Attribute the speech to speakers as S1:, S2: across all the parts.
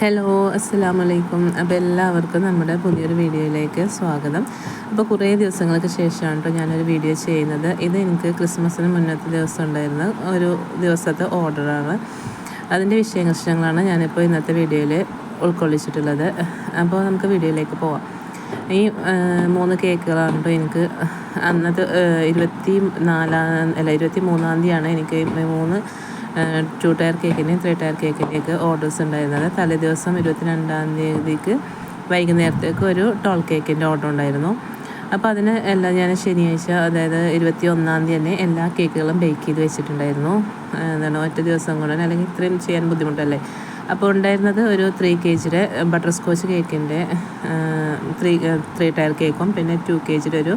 S1: Hello, അസ്സലാമലൈക്കും. അപ്പോൾ എല്ലാവർക്കും നമ്മുടെ പുതിയൊരു വീഡിയോയിലേക്ക് സ്വാഗതം. അപ്പോൾ കുറേ ദിവസങ്ങൾക്ക് ശേഷമാണ് കേട്ടോ ഞാനൊരു വീഡിയോ ചെയ്യുന്നത്. ഇത് എനിക്ക് ക്രിസ്മസിന് മുന്നത്തെ ദിവസം ഉണ്ടായിരുന്ന ഒരു ദിവസത്തെ ഓർഡറാണ്. അതിൻ്റെ വിശേഷങ്ങളാണ് ഞാനിപ്പോൾ ഇന്നത്തെ വീഡിയോയിൽ ഉൾക്കൊള്ളിച്ചിട്ടുള്ളത്. അപ്പോൾ നമുക്ക് വീഡിയോയിലേക്ക് പോവാം. ഈ 3 കേക്കുകളാണ് കേട്ടോ എനിക്ക് അന്നത്തെ 23-ാം തീയതിയാണ് എനിക്ക് 3 2 ടയർ കേക്കിൻ്റെയും 3 ടയർ കേക്കിൻ്റെയൊക്കെ ഓർഡേഴ്സ് ഉണ്ടായിരുന്നത്. തലേദിവസം 22-ാം തീയതിക്ക് വൈകുന്നേരത്തേക്ക് ഒരു ടോൾ കേക്കിൻ്റെ ഓർഡർ ഉണ്ടായിരുന്നു. അപ്പോൾ അതിന് എല്ലാം ഞാൻ ശനിയാഴ്ച, അതായത് 21-ാം തീയതി തന്നെ എല്ലാ കേക്കുകളും ബേക്ക് ചെയ്ത് വെച്ചിട്ടുണ്ടായിരുന്നു. ഒറ്റ ദിവസം കൊണ്ട് അല്ലെങ്കിൽ ഇത്രയും ചെയ്യാൻ ബുദ്ധിമുട്ടല്ലേ. അപ്പോൾ ഉണ്ടായിരുന്നത് ഒരു 3 kg ബട്ടർ സ്കോച്ച് കേക്കിൻ്റെ 3 ടയർ കേക്കും, പിന്നെ 2 kg ഒരു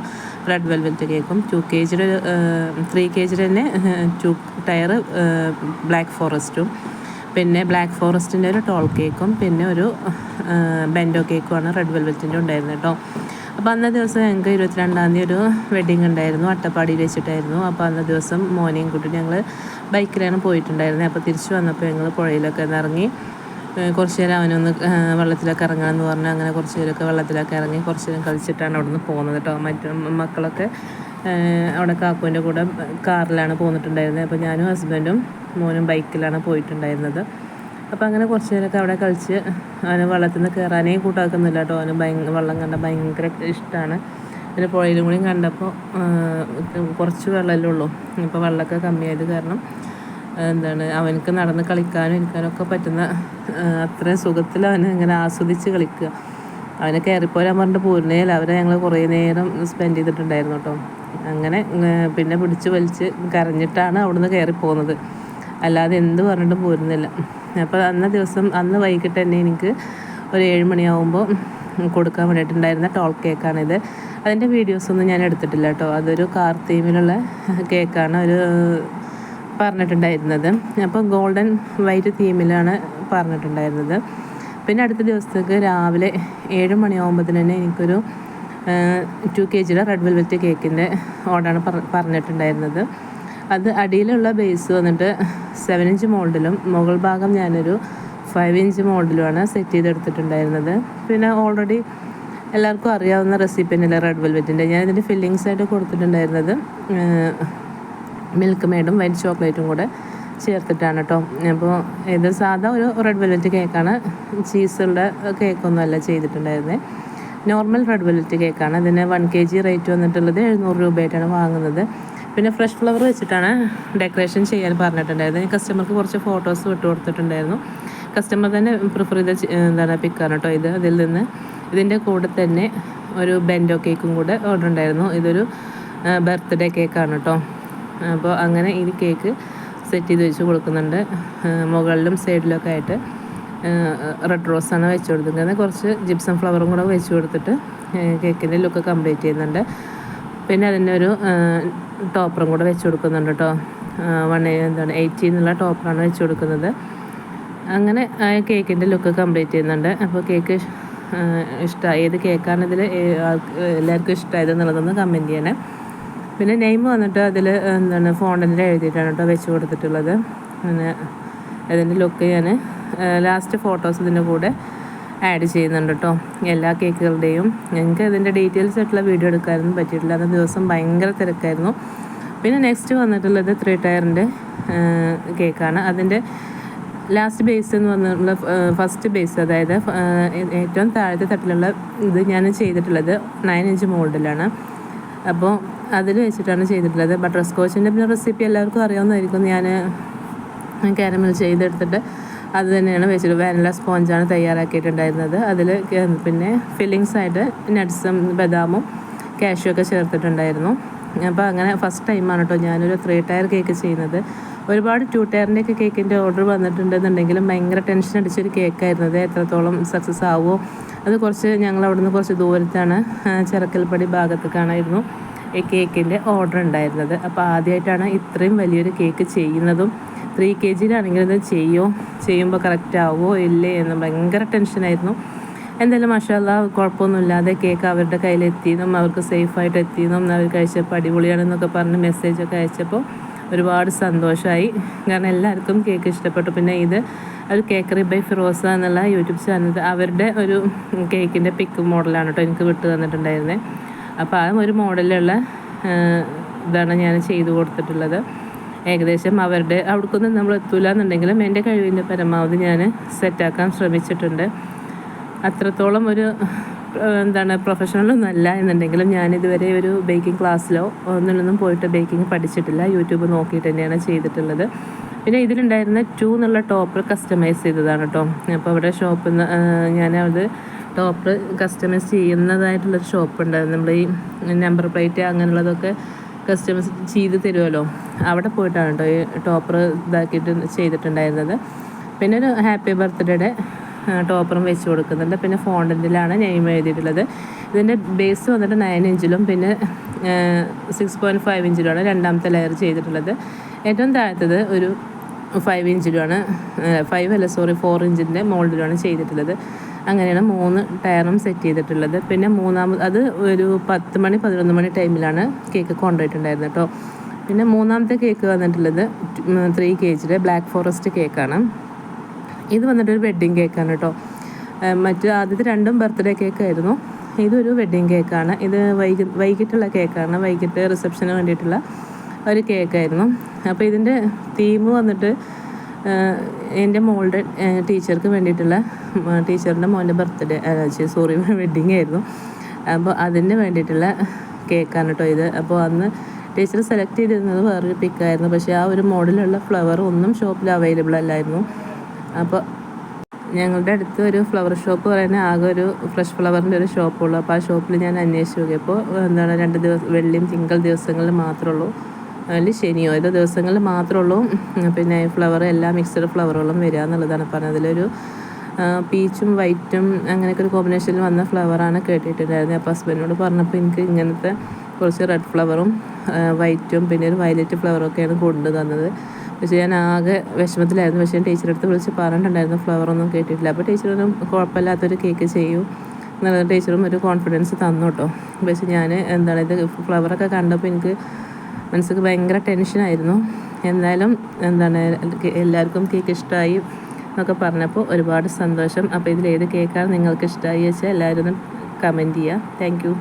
S1: റെഡ് വെൽവെറ്റ് കേക്കും, 2 kg 3 kg തന്നെ 2 ടയർ ബ്ലാക്ക് ഫോറസ്റ്റും, പിന്നെ ബ്ലാക്ക് ഫോറസ്റ്റിൻ്റെ ഒരു ടോൾ കേക്കും, പിന്നെ ഒരു ബെൻഡോ കേക്കുമാണ് റെഡ് വെൽവെറ്റിൻ്റെ ഉണ്ടായിരുന്നത് കേട്ടോ. അപ്പോൾ അന്ന ദിവസം ഞങ്ങൾക്ക് 22-ാം തീയതി ഒരു വെഡ്ഡിങ് ഉണ്ടായിരുന്നു, അട്ടപ്പാടിയിൽ വെച്ചിട്ടായിരുന്നു. അപ്പോൾ അന്ന ദിവസം മോനെയും കൂട്ടി ഞങ്ങൾ ബൈക്കിലാണ് പോയിട്ടുണ്ടായിരുന്നത്. അപ്പോൾ തിരിച്ചു വന്നപ്പോൾ ഞങ്ങൾ പുഴയിലൊക്കെ ഇറങ്ങി കുറച്ച് നേരം അവനൊന്ന് വെള്ളത്തിലൊക്കെ ഇറങ്ങാമെന്ന് പറഞ്ഞാൽ അങ്ങനെ കുറച്ച് നേരമൊക്കെ വെള്ളത്തിലൊക്കെ ഇറങ്ങി കുറച്ച് നേരം കളിച്ചിട്ടാണ് അവിടെ നിന്ന് പോകുന്നത് കേട്ടോ. മറ്റു മക്കളൊക്കെ അവിടെ കാക്കുവിൻ്റെ കൂടെ കാറിലാണ് പോന്നിട്ടുണ്ടായിരുന്നത്. അപ്പോൾ ഞാനും ഹസ്ബൻഡും മോനും ബൈക്കിലാണ് പോയിട്ടുണ്ടായിരുന്നത്. അപ്പോൾ അങ്ങനെ കുറച്ച് നേരമൊക്കെ അവിടെ കളിച്ച് അവന് വെള്ളത്തിൽ നിന്ന് കയറാനേ കൂട്ടാക്കുന്നില്ല കേട്ടോ. അവന് വെള്ളം കണ്ട ഭയങ്കര ഇഷ്ടമാണ്. പിന്നെ പുഴയിലും കൂടി കണ്ടപ്പോൾ കുറച്ച് വെള്ളമല്ലേ ഉള്ളൂ. ഇപ്പോൾ വെള്ളമൊക്കെ കമ്മിയായത് കാരണം അവനക്ക് നടന്ന് കളിക്കാനും ഇരിക്കാനും ഒക്കെ പറ്റുന്ന അത്രയും സുഖത്തിൽ അവന് ഇങ്ങനെ ആസ്വദിച്ച് കളിക്കുക. അവനെ കയറിപ്പോരാൻ പറഞ്ഞിട്ട് പോരുന്നേൽ അവരെ ഞങ്ങൾ കുറേ നേരം സ്പെൻഡ് ചെയ്തിട്ടുണ്ടായിരുന്നു കേട്ടോ. അങ്ങനെ പിന്നെ പിടിച്ച് വലിച്ച് കരഞ്ഞിട്ടാണ് അവിടുന്ന് കയറിപ്പോകുന്നത്, അല്ലാതെ എന്ത് പറഞ്ഞിട്ടും പോരുന്നില്ല. അപ്പോൾ അന്ന് വൈകിട്ട് തന്നെ എനിക്ക് ഒരു 7 മണിയാകുമ്പോൾ കൊടുക്കാൻ വേണ്ടിയിട്ടുണ്ടായിരുന്ന ടോൾ കേക്കാണിത്. അതിൻ്റെ വീഡിയോസൊന്നും ഞാൻ എടുത്തിട്ടില്ല കേട്ടോ. അതൊരു കാർ തീമിലുള്ള കേക്കാണ് ഒരു പറഞ്ഞിട്ടുണ്ടായിരുന്നത്. അപ്പോൾ ഗോൾഡൻ വൈറ്റ് തീമിലാണ് പറഞ്ഞിട്ടുണ്ടായിരുന്നത്. പിന്നെ അടുത്ത ദിവസത്തേക്ക് രാവിലെ 7 മണിയാകുമ്പോൾ തന്നെ എനിക്കൊരു 2 kg റെഡ് വെൽവെറ്റ് കേക്കിൻ്റെ ഓർഡറാണ് പറഞ്ഞിട്ടുണ്ടായിരുന്നത്. അത് അടിയിലുള്ള ബേസ് വന്നിട്ട് 7 ഇഞ്ച് മോൾഡിലും മുകൾ ഭാഗം ഞാനൊരു 5 ഇഞ്ച് മോൾഡിലുമാണ് സെറ്റ് ചെയ്തെടുത്തിട്ടുണ്ടായിരുന്നത്. പിന്നെ ഓൾറെഡി എല്ലാവർക്കും അറിയാവുന്ന റെസിപ്പി തന്നെയല്ലേ റെഡ് വെൽവെറ്റിൻ്റെ. ഞാൻ ഇതിൻ്റെ ഫില്ലിങ്സ് ആയിട്ട് കൊടുത്തിട്ടുണ്ടായിരുന്നത് മിൽക്ക് മെയ്ഡും വൈറ്റ് ചോക്ലേറ്റും കൂടെ ചേർത്തിട്ടാണ് കേട്ടോ. അപ്പോൾ ഇത് സാധാ ഒരു റെഡ് വെൽവെറ്റ് കേക്കാണ്, ചീസുള്ള കേക്കൊന്നും അല്ല ചെയ്തിട്ടുണ്ടായിരുന്നത്. നോർമൽ റെഡ് വെൽവെറ്റ് കേക്കാണ്. അതിന് 1 kg റേറ്റ് വന്നിട്ടുള്ളത് 700 രൂപയായിട്ടാണ് വാങ്ങുന്നത്. പിന്നെ ഫ്രഷ് ഫ്ലവർ വെച്ചിട്ടാണ് ഡെക്കറേഷൻ ചെയ്യാൻ പറഞ്ഞിട്ടുണ്ടായിരുന്നത്. കസ്റ്റമർക്ക് കുറച്ച് ഫോട്ടോസ് വിട്ടു കൊടുത്തിട്ടുണ്ടായിരുന്നു. കസ്റ്റമർ തന്നെ പ്രിഫർ ചെയ്ത പിക്കാണ് കേട്ടോ ഇത്. അതിൽ നിന്ന് ഇതിൻ്റെ കൂടെ തന്നെ ഒരു ബെൻഡോ കേക്കും കൂടെ ഓർഡർ ഉണ്ടായിരുന്നു. ഇതൊരു ബർത്ത്ഡേ കേക്കാണ് കേട്ടോ. അപ്പോൾ അങ്ങനെ ഈ കേക്ക് സെറ്റ് ചെയ്ത് വെച്ച് കൊടുക്കുന്നുണ്ട്. മുകളിലും സൈഡിലൊക്കെ ആയിട്ട് റെഡ് റോസാണ് വെച്ച് കൊടുക്കുന്നത്. കുറച്ച് ജിപ്സം ഫ്ലവറും കൂടെ വെച്ച് കൊടുത്തിട്ട് കേക്കിൻ്റെ ലുക്ക് കംപ്ലീറ്റ് ചെയ്യുന്നുണ്ട്. പിന്നെ അതിൻ്റെ ഒരു ടോപ്പറും കൂടെ വെച്ച് കൊടുക്കുന്നുണ്ട് കേട്ടോ. 180 എന്നുള്ള ടോപ്പറാണ് വെച്ച് കൊടുക്കുന്നത്. അങ്ങനെ ആ കേക്കിൻ്റെ ലുക്ക് കംപ്ലീറ്റ് ചെയ്യുന്നുണ്ട്. അപ്പോൾ കേക്ക് ഇഷ്ടമായി, ഏത് കേക്കാണ് ഇതിൽ എല്ലാവർക്കും ഇഷ്ടമായത് എന്നുള്ളതൊന്ന് കമൻറ്റ് ചെയ്യണേ. പിന്നെ നെയിം വന്നിട്ട് അതിൽ ഫോണ്ടൻ്റിൽ എഴുതിയിട്ടാണ് കേട്ടോ വെച്ച് കൊടുത്തിട്ടുള്ളത്. പിന്നെ അതിൻ്റെ ലുക്ക് ഞാൻ ലാസ്റ്റ് ഫോട്ടോസ് ഇതിൻ്റെ കൂടെ ആഡ് ചെയ്യുന്നുണ്ട് കേട്ടോ. എല്ലാ കേക്കുകളുടെയും ഞങ്ങൾക്ക് ഇതിൻ്റെ ഡീറ്റെയിൽസ് ആയിട്ടുള്ള വീഡിയോ എടുക്കാനൊന്നും പറ്റിയിട്ടില്ല, അന്ന ദിവസം ഭയങ്കര തിരക്കായിരുന്നു. പിന്നെ നെക്സ്റ്റ് വന്നിട്ടുള്ളത് 3 ടയറിൻ്റെ കേക്കാണ്. അതിൻ്റെ ലാസ്റ്റ് ബേസ് എന്ന് പറഞ്ഞിട്ടുള്ള ഫസ്റ്റ് ബേസ്, അതായത് ഏറ്റവും താഴത്തെ തട്ടിലുള്ള ഇത് ഞാൻ ചെയ്തിട്ടുള്ളത് 9 ഇഞ്ച് മോൾഡിലാണ്. അപ്പോൾ അതിൽ വെച്ചിട്ടാണ് ചെയ്തിട്ടുള്ളത്. ബട്ടർ സ്കോച്ചിൻ്റെ പിന്നെ റെസിപ്പി എല്ലാവർക്കും അറിയാവുന്നതായിരിക്കും. ഞാൻ കാരമൽ ചെയ്തെടുത്തിട്ട് അത് തന്നെയാണ് വെച്ചിട്ട് വാനില സ്പോഞ്ചാണ് തയ്യാറാക്കിയിട്ടുണ്ടായിരുന്നത്. അതിൽ പിന്നെ ഫില്ലിങ്സ് ആയിട്ട് നട്ട്സും ബദാമും കാഷ്യൂ ഒക്കെ ചേർത്തിട്ടുണ്ടായിരുന്നു. അപ്പോൾ അങ്ങനെ ഫസ്റ്റ് ടൈമാണ് കേട്ടോ ഞാനൊരു 3 ടയർ കേക്ക് ചെയ്യുന്നത്. ഒരുപാട് 2 ടയറിൻ്റെയൊക്കെ കേക്കിൻ്റെ ഓർഡർ വന്നിട്ടുണ്ടെന്നുണ്ടെങ്കിലും ഭയങ്കര ടെൻഷൻ അടിച്ചൊരു കേക്കായിരുന്നത്. എത്രത്തോളം സക്സസ് ആവുമോ അത് ഞങ്ങൾ അവിടെ നിന്ന് കുറച്ച് ദൂരത്താണ്, ചിറക്കൽപ്പടി ഭാഗത്തേക്കാണായിരുന്നു ഈ കേക്കിൻ്റെ ഓർഡർ ഉണ്ടായിരുന്നത്. അപ്പോൾ ആദ്യമായിട്ടാണ് ഇത്രയും വലിയൊരു കേക്ക് ചെയ്യുന്നതും. 3 kg ഇത് ചെയ്യുമ്പോൾ കറക്റ്റ് ആവുമോ ഇല്ലേ എന്ന് ഭയങ്കര ടെൻഷനായിരുന്നു. എന്തായാലും മാഷാഅല്ലാഹ് കുഴപ്പമൊന്നുമില്ലാതെ കേക്ക് അവരുടെ കയ്യിലെത്തിയെന്നും അവർക്ക് സേഫായിട്ട് എത്തിയെന്നും അവർ കഴിച്ചപ്പോൾ അടിപൊളിയാണെന്നൊക്കെ പറഞ്ഞ് മെസ്സേജൊക്കെ അയച്ചപ്പോൾ ഒരുപാട് സന്തോഷമായി. കാരണം എല്ലാവർക്കും കേക്ക് ഇഷ്ടപ്പെട്ടു. പിന്നെ ഇത് ഒരു കേക്കറി ബൈ ഫിറോസ എന്നുള്ള യൂട്യൂബ് ചാനൽ അവരുടെ ഒരു കേക്കിൻ്റെ പിക്ക് മോഡലാണ് കേട്ടോ എനിക്ക് വിട്ട് തന്നിട്ടുണ്ടായിരുന്നത്. അപ്പോൾ ആ ഒരു മോഡലുള്ള ഇതാണ് ഞാൻ ചെയ്തു കൊടുത്തിട്ടുള്ളത്. ഏകദേശം അവരുടെ അവിടേക്കൊന്നും നമ്മൾ എത്തൂല എന്നുണ്ടെങ്കിലും എൻ്റെ കഴിവിൻ്റെ പരമാവധി ഞാൻ സെറ്റാക്കാൻ ശ്രമിച്ചിട്ടുണ്ട്. അത്രത്തോളം ഒരു പ്രൊഫഷണലൊന്നും അല്ല എന്നുണ്ടെങ്കിലും ഞാനിതുവരെ ഒരു ബേക്കിംഗ് ക്ലാസ്സിലോ ഒന്നിനൊന്നും പോയിട്ട് ബേക്കിംഗ് പഠിച്ചിട്ടില്ല. യൂട്യൂബ് നോക്കിയിട്ട് തന്നെയാണ് ചെയ്തിട്ടുള്ളത്. പിന്നെ ഇതിലുണ്ടായിരുന്ന 2 എന്നുള്ള ടോപ്പർ കസ്റ്റമൈസ് ചെയ്തതാണ് കേട്ടോ. അപ്പോൾ അവിടെ ഷോപ്പിൽ നിന്ന് ഞാനത് ടോപ്പർ കസ്റ്റമൈസ് ചെയ്യുന്നതായിട്ടുള്ളൊരു ഷോപ്പ് ഉണ്ടായിരുന്നു. നമ്മൾ ഈ നമ്പർ പ്ലേറ്റ് അങ്ങനെയുള്ളതൊക്കെ കസ്റ്റമൈസ് ചെയ്ത് തരുമല്ലോ, അവിടെ പോയിട്ടാണ് കേട്ടോ ഈ ടോപ്പർ ഇതാക്കിയിട്ട് ചെയ്തിട്ടുണ്ടായിരുന്നത്. പിന്നെ ഒരു ഹാപ്പി ബർത്ത്ഡേയുടെ ടോപ്പറും വെച്ച് കൊടുക്കുന്നുണ്ട്. പിന്നെ ഫോണ്ടൻറ്റിലാണ് നെയിം എഴുതിയിട്ടുള്ളത്. ഇതിൻ്റെ ബേസ് വന്നിട്ട് 9 ഇഞ്ചിലും പിന്നെ 6.5 ഇഞ്ചിലുമാണ് രണ്ടാമത്തെ ലെയർ ചെയ്തിട്ടുള്ളത്. ഏറ്റവും താഴത്തത് ഒരു 5 ഇഞ്ചിലുമാണ് 4 ഇഞ്ചിൻ്റെ മോൾഡിലാണ് ചെയ്തിട്ടുള്ളത്. അങ്ങനെയാണ് 3 ടയറും സെറ്റ് ചെയ്തിട്ടുള്ളത്. പിന്നെ മൂന്നാമത് അത് ഒരു 10 മണി 11 മണി ടൈമിലാണ് കേക്ക് കൊണ്ടുപോയിട്ടുണ്ടായിരുന്നത് കേട്ടോ. പിന്നെ മൂന്നാമത്തെ കേക്ക് വന്നിട്ടുള്ളത് 3 kg ബ്ലാക്ക് ഫോറസ്റ്റ് കേക്കാണ്. ഇത് വന്നിട്ടൊരു വെഡ്ഡിങ് കേക്കാണ് കേട്ടോ. മറ്റ് ആദ്യത്തെ 2 ബർത്ത്ഡേ കേക്കായിരുന്നു. ഇതൊരു വെഡ്ഡിങ് കേക്കാണ്. ഇത് വൈകിട്ടുള്ള കേക്കാണ്. വൈകിട്ട് റിസപ്ഷന് വേണ്ടിയിട്ടുള്ള ഒരു കേക്കായിരുന്നു. അപ്പോൾ ഇതിൻ്റെ തീം വന്നിട്ട് എൻ്റെ മോളുടെ ടീച്ചർക്ക് വേണ്ടിയിട്ടുള്ള ടീച്ചറിൻ്റെ മോൻ്റെ വെഡ്ഡിങ് ആയിരുന്നു. അപ്പോൾ അതിന് വേണ്ടിയിട്ടുള്ള കേക്കാണ് കേട്ടോ ഇത്. അപ്പോൾ അന്ന് ടീച്ചർ സെലക്ട് ചെയ്തിരുന്നത് വേറൊരു പിക്കായിരുന്നു. പക്ഷേ ആ ഒരു മോഡലുള്ള ഫ്ലവർ ഒന്നും ഷോപ്പിൽ അവൈലബിൾ അല്ലായിരുന്നു. അപ്പോൾ ഞങ്ങളുടെ അടുത്ത് ഒരു ഫ്ലവർ ഷോപ്പ് പറയുന്നത് ആകെ ഒരു ഫ്രഷ് ഫ്ലവറിൻ്റെ ഒരു ഷോപ്പുള്ളൂ. അപ്പോൾ ആ ഷോപ്പിൽ ഞാൻ അന്വേഷിച്ച് നോക്കിയപ്പോൾ 2 ദിവസം വെള്ളിയും തിങ്കൾ ദിവസങ്ങളിൽ മാത്രമേ ഉള്ളൂ, അല്ലെങ്കിൽ ശനിയോ ഏതോ ദിവസങ്ങളിൽ മാത്രമേ ഉള്ളൂ പിന്നെ ഫ്ലവർ എല്ലാ മിക്സഡ് ഫ്ലവറുകളും വരിക എന്നുള്ളതാണ് പറഞ്ഞത്. അതിലൊരു പീച്ചും വൈറ്റും അങ്ങനെയൊക്കെ ഒരു കോമ്പിനേഷനിൽ വന്ന ഫ്ലവറാണ് കേട്ടിട്ടുണ്ടായിരുന്നത്. അപ്പോൾ ഹസ്ബൻഡിനോട് പറഞ്ഞപ്പോൾ എനിക്ക് ഇങ്ങനത്തെ കുറച്ച് റെഡ് ഫ്ലവറും വൈറ്റും പിന്നെ ഒരു വയലറ്റ് ഫ്ലവറൊക്കെയാണ് കൊണ്ടു തന്നത്. പക്ഷേ ഞാൻ ആകെ വിഷമത്തിലായിരുന്നു. പക്ഷേ ടീച്ചറെ അടുത്ത് വിളിച്ച് പറഞ്ഞിട്ടുണ്ടായിരുന്നു ഫ്ലവറൊന്നും കേട്ടിട്ടില്ല. അപ്പോൾ ടീച്ചറൊന്നും കുഴപ്പമില്ലാത്തൊരു കേക്ക് ചെയ്യൂ എന്നുള്ള ടീച്ചറും ഒരു കോൺഫിഡൻസ് തന്നു കേട്ടോ. പക്ഷേ ഞാൻ ഇത് ഫ്ലവറൊക്കെ കണ്ടപ്പോൾ എനിക്ക് മനസ്സിക്ക് ഭയങ്കര ടെൻഷനായിരുന്നു. എന്തായാലും എല്ലാവർക്കും കേക്ക് ഇഷ്ടമായി എന്നൊക്കെ പറഞ്ഞപ്പോൾ ഒരുപാട് സന്തോഷം. അപ്പോൾ ഇതിലേത് കേക്കാണ് നിങ്ങൾക്ക് ഇഷ്ടമായി വെച്ചാൽ എല്ലാവരും ഒന്ന് കമൻറ്റ് ചെയ്യുക. Thank you.